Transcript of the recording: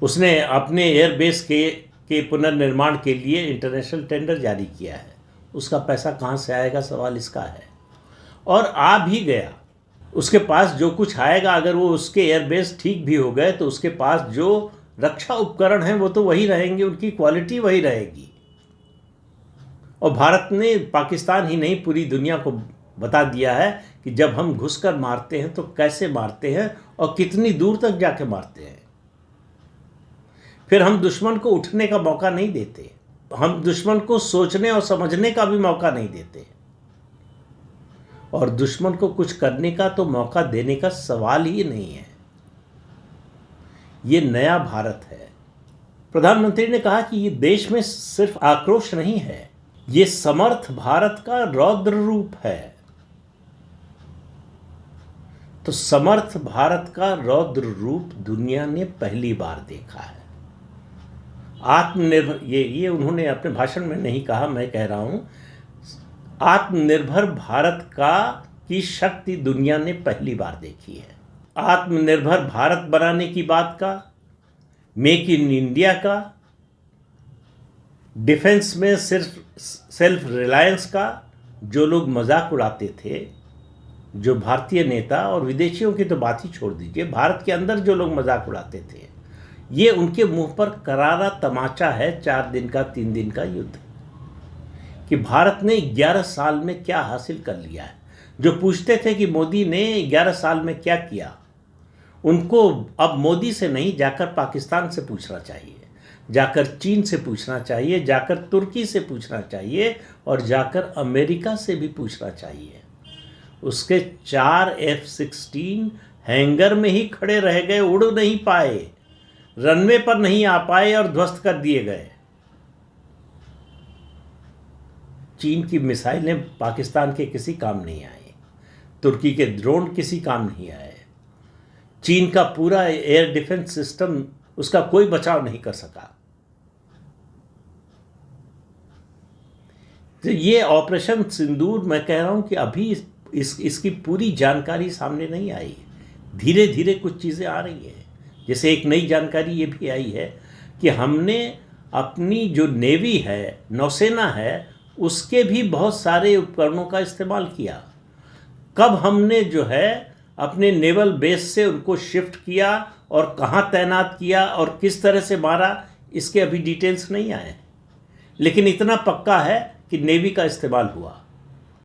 उसने अपने एयरबेस के पुनर्निर्माण के लिए इंटरनेशनल टेंडर जारी किया है। उसका पैसा कहाँ से आएगा, सवाल इसका है। और आ भी गया, उसके पास जो कुछ आएगा, अगर वो उसके एयरबेस ठीक भी हो गए तो उसके पास जो रक्षा उपकरण हैं वो तो वही रहेंगे, उनकी क्वालिटी वही रहेगी। और भारत ने पाकिस्तान ही नहीं पूरी दुनिया को बता दिया है कि जब हम घुसकर मारते हैं तो कैसे मारते हैं और कितनी दूर तक जाके मारते हैं। फिर हम दुश्मन को उठने का मौका नहीं देते, हम दुश्मन को सोचने और समझने का भी मौका नहीं देते, और दुश्मन को कुछ करने का तो मौका देने का सवाल ही नहीं है। ये नया भारत है। प्रधानमंत्री ने कहा कि ये देश में सिर्फ आक्रोश नहीं है, ये समर्थ भारत का रौद्र रूप है। तो समर्थ भारत का रौद्र रूप दुनिया ने पहली बार देखा है। आत्मनिर्भर, ये उन्होंने अपने भाषण में नहीं कहा, मैं कह रहा हूं, आत्मनिर्भर भारत की शक्ति दुनिया ने पहली बार देखी है। आत्मनिर्भर भारत बनाने की बात का, मेक इन इंडिया का, डिफेंस में सिर्फ सेल्फ रिलायंस का जो लोग मजाक उड़ाते थे, जो भारतीय नेता, और विदेशियों की तो बात ही छोड़ दीजिए, भारत के अंदर जो लोग मजाक उड़ाते थे, ये उनके मुंह पर करारा तमाचा है 4 दिन का 3 दिन का युद्ध, कि भारत ने 11 साल में क्या हासिल कर लिया है। जो पूछते थे कि मोदी ने 11 साल में क्या किया, उनको अब मोदी से नहीं, जाकर पाकिस्तान से पूछना चाहिए, जाकर चीन से पूछना चाहिए, जाकर तुर्की से पूछना चाहिए, और जाकर अमेरिका से भी पूछना चाहिए। उसके 4 F-16 हैंगर में ही खड़े रह गए, उड़ नहीं पाए, रनवे पर नहीं आ पाए और ध्वस्त कर दिए गए। चीन की मिसाइलें पाकिस्तान के किसी काम नहीं आई, तुर्की के ड्रोन किसी काम नहीं आए, चीन का पूरा एयर डिफेंस सिस्टम, उसका कोई बचाव नहीं कर सका। तो ये ऑपरेशन सिंदूर, मैं कह रहा हूं कि अभी इसकी पूरी जानकारी सामने नहीं आई, धीरे धीरे कुछ चीज़ें आ रही हैं। जैसे एक नई जानकारी ये भी आई है कि हमने अपनी जो नेवी है, नौसेना है, उसके भी बहुत सारे उपकरणों का इस्तेमाल किया। कब हमने जो है अपने नेवल बेस से उनको शिफ्ट किया और कहाँ तैनात किया और किस तरह से मारा, इसके अभी डिटेल्स नहीं आए, लेकिन इतना पक्का है कि नेवी का इस्तेमाल हुआ।